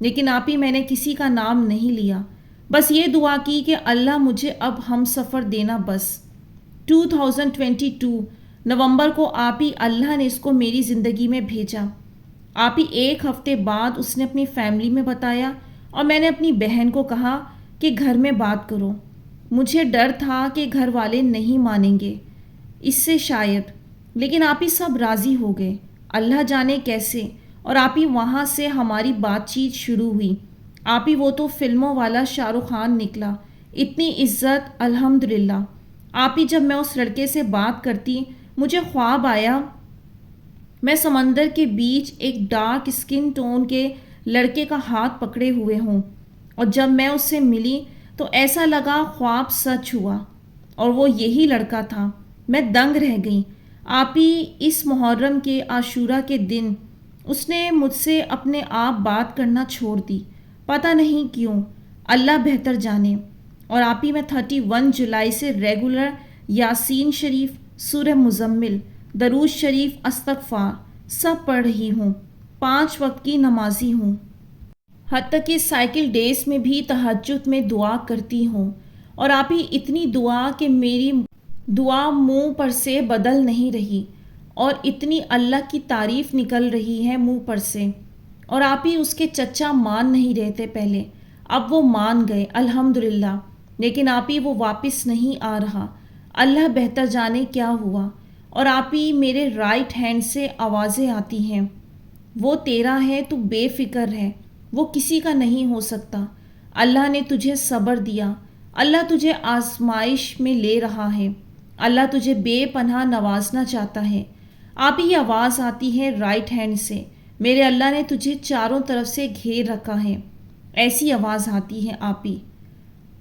لیکن آپ ہی میں نے کسی کا نام نہیں لیا، بس یہ دعا کی کہ اللہ مجھے اب ہم سفر دینا بس۔ 2022 نومبر کو آپ ہی اللہ نے اس کو میری زندگی میں بھیجا۔ آپ ہی ایک ہفتے بعد اس نے اپنی فیملی میں بتایا اور میں نے اپنی بہن کو کہا کہ گھر میں بات کرو۔ مجھے ڈر تھا کہ گھر والے نہیں مانیں گے اس سے شاید، لیکن آپ ہی سب راضی ہو گئے، اللہ جانے کیسے، اور آپ ہی وہاں سے ہماری بات چیت شروع ہوئی۔ آپ ہی وہ تو فلموں والا شاہ رخ خان نکلا، اتنی عزت الحمدللہ۔ آپ ہی جب میں اس لڑکے سے بات کرتی مجھے خواب آیا میں سمندر کے بیچ ایک ڈارک اسکن ٹون کے لڑکے کا ہاتھ پکڑے ہوئے ہوں، اور جب میں اس سے ملی تو ایسا لگا خواب سچ ہوا اور وہ یہی لڑکا تھا۔ میں دنگ رہ گئی۔ آپ ہی اس محرم کے عاشورہ کے دن اس نے مجھ سے اپنے آپ بات کرنا چھوڑ دی، پتہ نہیں کیوں، اللہ بہتر جانے۔ اور آپ ہی میں 31 جولائی سے ریگولر یاسین شریف، سورہ مزمل، درود شریف، استغفار سب پڑھ رہی ہوں، 5 وقت کی نمازی ہوں، حتیٰ کہ سائیکل ڈیز میں بھی تہجد میں دعا کرتی ہوں۔ اور آپ ہی اتنی دعا کہ میری دعا منہ پر سے بدل نہیں رہی، اور اتنی اللہ کی تعریف نکل رہی ہے منہ پر سے۔ اور آپ ہی اس کے چچا مان نہیں رہتے پہلے، اب وہ مان گئے الحمدللہ، لیکن آپ ہی وہ واپس نہیں آ رہا، اللہ بہتر جانے کیا ہوا۔ اور آپ ہی میرے رائٹ ہینڈ سے آوازیں آتی ہیں، وہ تیرا ہے، تو بے فکر ہے، وہ کسی کا نہیں ہو سکتا، اللہ نے تجھے صبر دیا، اللہ تجھے آزمائش میں لے رہا ہے، اللہ تجھے بے پناہ نوازنا چاہتا ہے۔ آپ ہی آواز آتی ہے رائٹ ہینڈ سے، میرے اللہ نے تجھے چاروں طرف سے گھیر رکھا ہے، ایسی آواز آتی ہے آپ ہی۔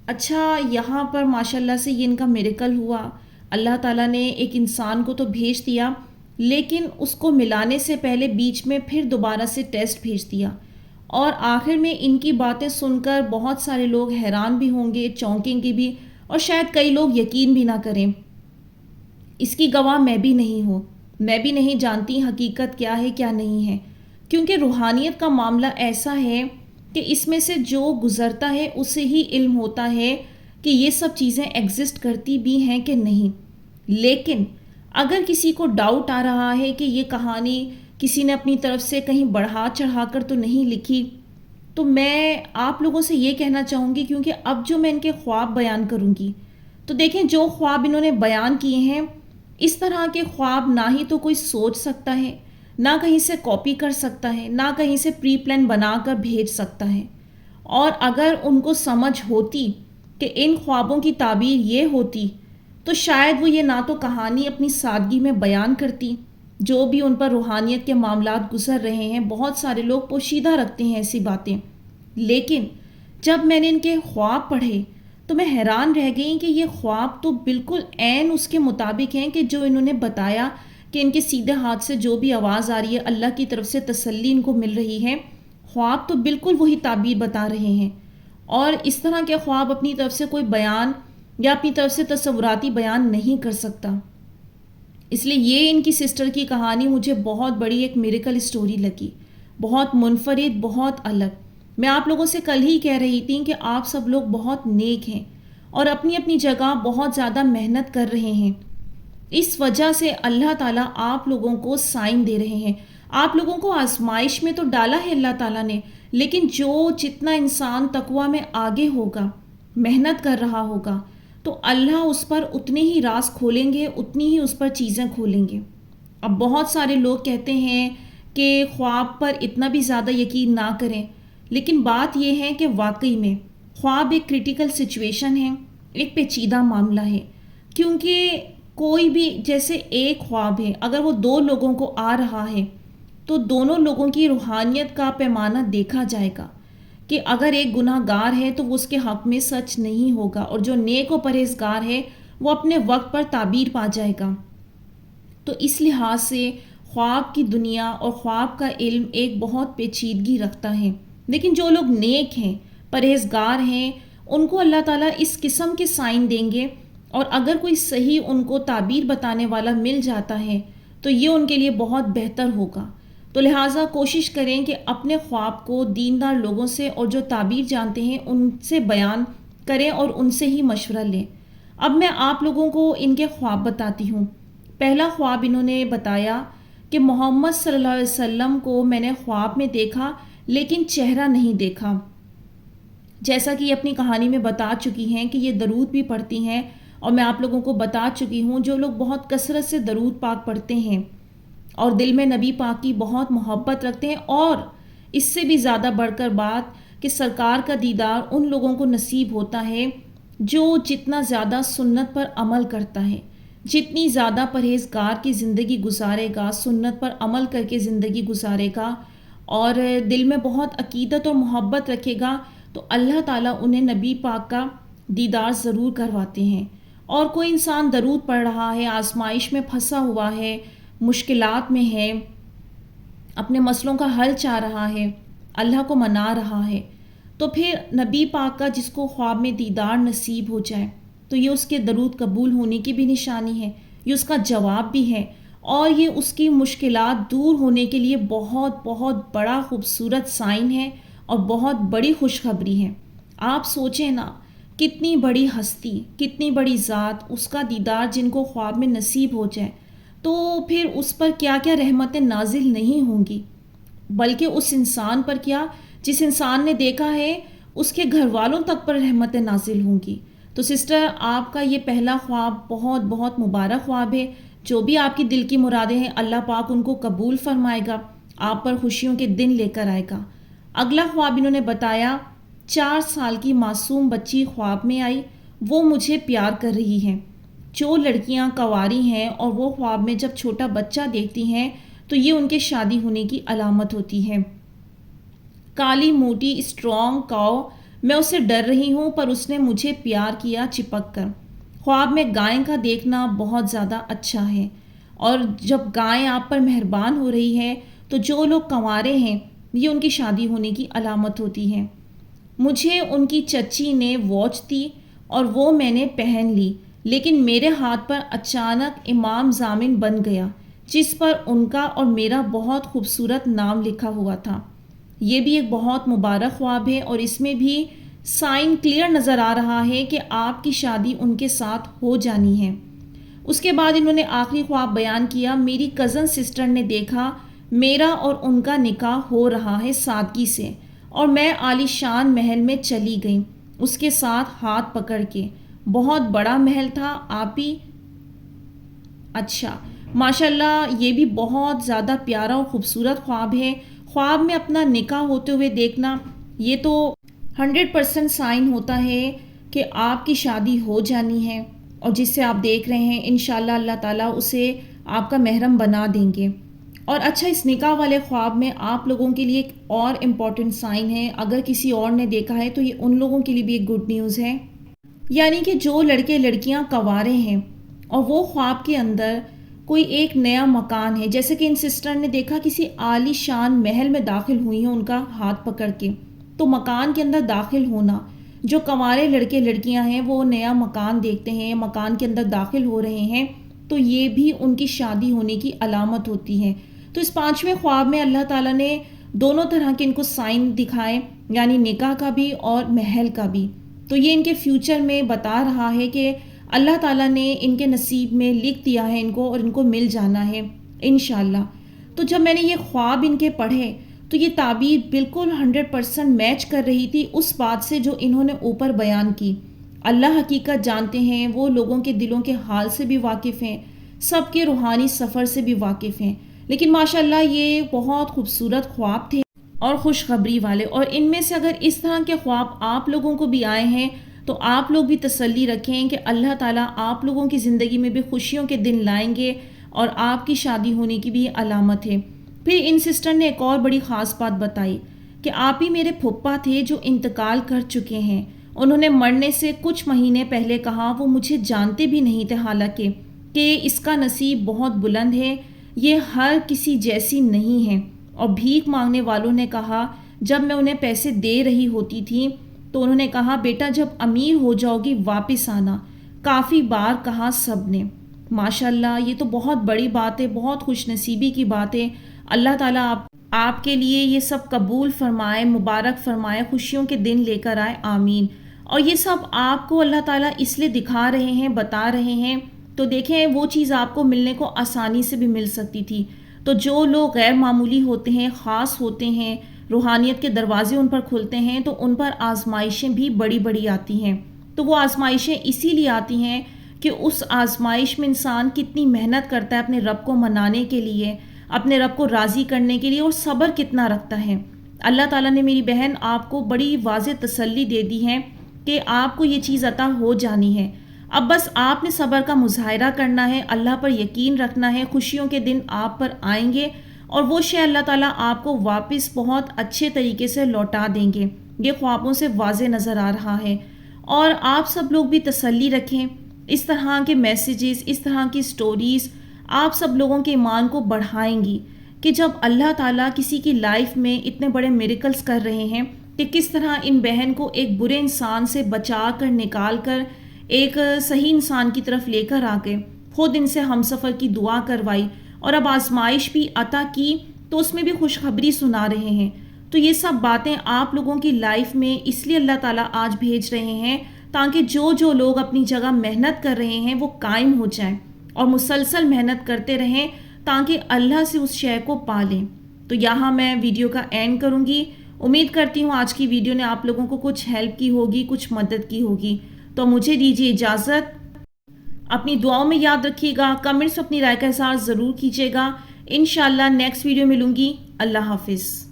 اچھا، یہاں پر ماشاءاللہ سے یہ ان کا میریکل ہوا، اللہ تعالیٰ نے ایک انسان کو تو بھیج دیا، لیکن اس کو ملانے سے پہلے بیچ میں پھر دوبارہ سے ٹیسٹ بھیج دیا، اور آخر میں ان کی باتیں سن کر بہت سارے لوگ حیران بھی ہوں گے، چونکیں گے بھی، اور شاید کئی لوگ یقین بھی نہ کریں۔ اس کی گواہ میں بھی نہیں ہوں، میں بھی نہیں جانتی حقیقت کیا ہے کیا نہیں ہے، کیونکہ روحانیت کا معاملہ ایسا ہے کہ اس میں سے جو گزرتا ہے اسے ہی علم ہوتا ہے کہ یہ سب چیزیں ایگزسٹ کرتی بھی ہیں کہ نہیں۔ لیکن اگر کسی کو ڈاؤٹ آ رہا ہے کہ یہ کہانی کسی نے اپنی طرف سے کہیں بڑھا چڑھا کر تو نہیں لکھی، تو میں آپ لوگوں سے یہ کہنا چاہوں گی، کیونکہ اب جو میں ان کے خواب بیان کروں گی تو دیکھیں جو خواب انہوں نے بیان کیے ہیں، اس طرح کے خواب نہ ہی تو کوئی سوچ سکتا ہے، نہ کہیں سے کاپی کر سکتا ہے، نہ کہیں سے پری پلان بنا کر بھیج سکتا ہے۔ اور اگر ان کو سمجھ ہوتی کہ ان خوابوں کی تعبیر یہ ہوتی تو شاید وہ یہ نہ تو کہانی اپنی سادگی میں بیان کرتی، جو بھی ان پر روحانیت کے معاملات گزر رہے ہیں، بہت سارے لوگ پوشیدہ رکھتے ہیں ایسی باتیں، لیکن جب میں نے ان کے خواب پڑھے تو میں حیران رہ گئی کہ یہ خواب تو بالکل عین اس کے مطابق ہیں کہ جو انہوں نے بتایا کہ ان کے سیدھے ہاتھ سے جو بھی آواز آ رہی ہے اللہ کی طرف سے تسلی ان کو مل رہی ہے، خواب تو بالکل وہی تعبیر بتا رہے ہیں۔ اور اس طرح کے خواب اپنی طرف سے کوئی بیان یا اپنی طرف سے تصوراتی بیان نہیں کر سکتا، اس لیے یہ ان کی سسٹر کی کہانی مجھے بہت بڑی ایک میریکل اسٹوری لگی، بہت منفرد، بہت الگ۔ میں آپ لوگوں سے کل ہی کہہ رہی تھی کہ آپ سب لوگ بہت نیک ہیں اور اپنی اپنی جگہ بہت زیادہ محنت کر رہے ہیں، اس وجہ سے اللہ تعالیٰ آپ لوگوں کو سائن دے رہے ہیں، آپ لوگوں کو آزمائش میں تو ڈالا ہے اللہ تعالیٰ نے، لیکن جو جتنا انسان تقویٰ میں آگے ہوگا، محنت کر رہا ہوگا، تو اللہ اس پر اتنے ہی راز کھولیں گے، اتنی ہی اس پر چیزیں کھولیں گے۔ اب بہت سارے لوگ کہتے ہیں کہ خواب پر اتنا بھی زیادہ یقین نہ کریں، لیکن بات یہ ہے کہ واقعی میں خواب ایک کریٹیکل سچویشن ہے، ایک پیچیدہ معاملہ ہے، کیونکہ کوئی بھی جیسے ایک خواب ہے، اگر وہ 2 لوگوں کو آ رہا ہے تو دونوں لوگوں کی روحانیت کا پیمانہ دیکھا جائے گا کہ اگر ایک گناہ گار ہے تو وہ اس کے حق میں سچ نہیں ہوگا، اور جو نیک و پرہیزگار ہے وہ اپنے وقت پر تعبیر پا جائے گا۔ تو اس لحاظ سے خواب کی دنیا اور خواب کا علم ایک بہت پیچیدگی رکھتا ہے، لیکن جو لوگ نیک ہیں، پرہیزگار ہیں، ان کو اللہ تعالیٰ اس قسم کے سائن دیں گے، اور اگر کوئی صحیح ان کو تعبیر بتانے والا مل جاتا ہے تو یہ ان کے لیے بہت بہتر ہوگا۔ تو لہٰذا کوشش کریں کہ اپنے خواب کو دیندار لوگوں سے اور جو تعبیر جانتے ہیں ان سے بیان کریں اور ان سے ہی مشورہ لیں۔ اب میں آپ لوگوں کو ان کے خواب بتاتی ہوں۔ پہلا خواب انہوں نے بتایا کہ محمد صلی اللہ علیہ وسلم کو میں نے خواب میں دیکھا لیکن چہرہ نہیں دیکھا۔ جیسا کہ یہ اپنی کہانی میں بتا چکی ہیں کہ یہ درود بھی پڑھتی ہیں، اور میں آپ لوگوں کو بتا چکی ہوں جو لوگ بہت کثرت سے درود پاک پڑھتے ہیں اور دل میں نبی پاک کی بہت محبت رکھتے ہیں، اور اس سے بھی زیادہ بڑھ کر بات کہ سرکار کا دیدار ان لوگوں کو نصیب ہوتا ہے جو جتنا زیادہ سنت پر عمل کرتا ہے، جتنی زیادہ پرہیزگار کی زندگی گزارے گا، سنت پر عمل کر کے زندگی گزارے گا اور دل میں بہت عقیدت اور محبت رکھے گا، تو اللہ تعالیٰ انہیں نبی پاک کا دیدار ضرور کرواتے ہیں۔ اور کوئی انسان درود پڑھ رہا ہے، آزمائش میں پھنسا ہوا ہے، مشکلات میں ہے، اپنے مسئلوں کا حل چاہ رہا ہے، اللہ کو منا رہا ہے، تو پھر نبی پاک کا جس کو خواب میں دیدار نصیب ہو جائے تو یہ اس کے درود قبول ہونے کی بھی نشانی ہے، یہ اس کا جواب بھی ہے، اور یہ اس کی مشکلات دور ہونے کے لیے بہت بہت بڑا خوبصورت سائن ہے اور بہت بڑی خوشخبری ہے۔ آپ سوچیں نا، کتنی بڑی ہستی، کتنی بڑی ذات، اس کا دیدار جن کو خواب میں نصیب ہو جائے تو پھر اس پر کیا کیا رحمتیں نازل نہیں ہوں گی، بلکہ اس انسان پر کیا، جس انسان نے دیکھا ہے اس کے گھر والوں تک پر رحمتیں نازل ہوں گی۔ تو سسٹر، آپ کا یہ پہلا خواب بہت بہت مبارک خواب ہے۔ جو بھی آپ کی دل کی مرادیں ہیں اللہ پاک ان کو قبول فرمائے گا، آپ پر خوشیوں کے دن لے کر آئے گا۔ اگلا خواب انہوں نے بتایا، 4 سال کی معصوم بچی خواب میں آئی، وہ مجھے پیار کر رہی ہے۔ جو لڑکیاں کنواری ہیں اور وہ خواب میں جب چھوٹا بچہ دیکھتی ہیں تو یہ ان کے شادی ہونے کی علامت ہوتی ہے۔ کالی موٹی اسٹرانگ کاؤ، میں اسے ڈر رہی ہوں پر اس نے مجھے پیار کیا چپک کر۔ خواب میں گائے کا دیکھنا بہت زیادہ اچھا ہے، اور جب گائے آپ پر مہربان ہو رہی ہے تو جو لوگ کنوارے ہیں یہ ان کی شادی ہونے کی علامت ہوتی ہے۔ مجھے ان کی چچی نے واچ دی اور وہ میں نے پہن لی، لیکن میرے ہاتھ پر اچانک امام ضامن بن گیا جس پر ان کا اور میرا بہت خوبصورت نام لکھا ہوا تھا۔ یہ بھی ایک بہت مبارک خواب ہے اور اس میں بھی سائن کلیئر نظر آ رہا ہے کہ آپ کی شادی ان کے ساتھ ہو جانی ہے۔ اس کے بعد انہوں نے آخری خواب بیان کیا، میری کزن سسٹر نے دیکھا میرا اور ان کا نکاح ہو رہا ہے سادگی سے، اور میں عالی شان محل میں چلی گئی اس کے ساتھ ہاتھ پکڑ کے۔ بہت بڑا محل تھا آپ ہی۔ اچھا، ماشاءاللہ، یہ بھی بہت زیادہ پیارا اور خوبصورت خواب ہے۔ خواب میں اپنا نکاح ہوتے ہوئے دیکھنا یہ تو 100% سائن ہوتا ہے کہ آپ کی شادی ہو جانی ہے، اور جس سے آپ دیکھ رہے ہیں انشاءاللہ اللہ تعالیٰ اسے آپ کا محرم بنا دیں گے۔ اور اچھا، اس نکاح والے خواب میں آپ لوگوں کے لیے ایک اور امپورٹنٹ سائن ہے، اگر کسی اور نے دیکھا ہے تو یہ ان لوگوں کے لیے بھی ایک گڈ نیوز ہے، یعنی کہ جو لڑکے لڑکیاں کنوارے ہیں اور وہ خواب کے اندر کوئی ایک نیا مکان ہے، جیسے کہ ان سسٹر نے دیکھا کسی عالی شان محل میں داخل ہوئی ہیں ان کا ہاتھ پکڑ کے، تو مکان کے اندر داخل ہونا، جو کنوارے لڑکے لڑکیاں ہیں وہ نیا مکان دیکھتے ہیں، مکان کے اندر داخل ہو رہے ہیں، تو یہ بھی ان کی شادی ہونے کی علامت ہوتی ہے۔ تو اس 5ویں خواب میں اللہ تعالیٰ نے دونوں طرح کے ان کو سائن دکھائے، یعنی نکاح کا بھی اور محل کا بھی، تو یہ ان کے فیوچر میں بتا رہا ہے کہ اللہ تعالیٰ نے ان کے نصیب میں لکھ دیا ہے ان کو، اور ان کو مل جانا ہے انشاءاللہ۔ تو جب میں نے یہ خواب ان کے پڑھے تو یہ تعبیر بالکل 100% میچ کر رہی تھی اس بات سے جو انہوں نے اوپر بیان کی۔ اللہ حقیقت جانتے ہیں، وہ لوگوں کے دلوں کے حال سے بھی واقف ہیں، سب کے روحانی سفر سے بھی واقف ہیں، لیکن ماشاءاللہ یہ بہت خوبصورت خواب تھے اور خوشخبری والے، اور ان میں سے اگر اس طرح کے خواب آپ لوگوں کو بھی آئے ہیں تو آپ لوگ بھی تسلی رکھیں کہ اللہ تعالیٰ آپ لوگوں کی زندگی میں بھی خوشیوں کے دن لائیں گے، اور آپ کی شادی ہونے کی بھی یہ علامت ہے۔ پھر ان سسٹر نے ایک اور بڑی خاص بات بتائی کہ آپ ہی میرے پھپھا تھے جو انتقال کر چکے ہیں، انہوں نے مرنے سے کچھ مہینے پہلے کہا وہ مجھے جانتے بھی نہیں تھے، حالانکہ کہ اس کا نصیب بہت بلند ہے، یہ ہر کسی جیسی نہیں ہے۔ اور بھیک مانگنے والوں نے کہا، جب میں انہیں پیسے دے رہی ہوتی تھی تو انہوں نے کہا بیٹا جب امیر ہو جاؤ گی واپس آنا، کافی بار کہا سب نے۔ ماشاءاللہ، یہ تو بہت بڑی بات ہے، بہت خوش نصیبی کی بات ہے۔ اللہ تعالیٰ آپ کے لیے یہ سب قبول فرمائے، مبارک فرمائے، خوشیوں کے دن لے کر آئے، آمین۔ اور یہ سب آپ کو اللہ تعالیٰ اس لیے دکھا رہے ہیں، بتا رہے ہیں، تو دیکھیں وہ چیز آپ کو ملنے کو آسانی سے بھی مل سکتی تھی۔ تو جو لوگ غیر معمولی ہوتے ہیں، خاص ہوتے ہیں، روحانیت کے دروازے ان پر کھلتے ہیں، تو ان پر آزمائشیں بھی بڑی بڑی آتی ہیں۔ تو وہ آزمائشیں اسی لیے آتی ہیں کہ اس آزمائش میں انسان کتنی محنت کرتا ہے اپنے رب کو منانے کے لیے، اپنے رب کو راضی کرنے کے لیے، اور صبر کتنا رکھتا ہے۔ اللہ تعالیٰ نے میری بہن آپ کو بڑی واضح تسلی دے دی ہے کہ آپ کو یہ چیز عطا ہو جانی ہے۔ اب بس آپ نے صبر کا مظاہرہ کرنا ہے، اللہ پر یقین رکھنا ہے، خوشیوں کے دن آپ پر آئیں گے اور وہ شے اللہ تعالیٰ آپ کو واپس بہت اچھے طریقے سے لوٹا دیں گے۔ یہ خوابوں سے واضح نظر آ رہا ہے۔ اور آپ سب لوگ بھی تسلی رکھیں، اس طرح کے میسیجز، اس طرح کی سٹوریز آپ سب لوگوں کے ایمان کو بڑھائیں گی کہ جب اللہ تعالیٰ کسی کی لائف میں اتنے بڑے میریکلز کر رہے ہیں کہ کس طرح ان بہن کو ایک برے انسان سے بچا کر، نکال کر ایک صحیح انسان کی طرف لے کر آ گئے، خود ان سے ہمسفر کی دعا کروائی، اور اب آزمائش بھی عطا کی تو اس میں بھی خوشخبری سنا رہے ہیں۔ تو یہ سب باتیں آپ لوگوں کی لائف میں اس لیے اللہ تعالیٰ آج بھیج رہے ہیں تاکہ جو لوگ اپنی جگہ محنت کر رہے ہیں وہ قائم ہو جائیں اور مسلسل محنت کرتے رہیں تاکہ اللہ سے اس شے کو پا لیں۔ تو یہاں میں ویڈیو کا اینڈ کروں گی۔ امید کرتی ہوں آج کی ویڈیو نے آپ لوگوں کو کچھ ہیلپ کی ہوگی، کچھ مدد کی ہوگی۔ تو مجھے دیجیے اجازت، اپنی دعاؤں میں یاد رکھیے گا، کمنٹس میں اپنی رائے کا اظہار ضرور کیجیے گا۔ انشاءاللہ نیکسٹ ویڈیو ملوں گی۔ اللہ حافظ۔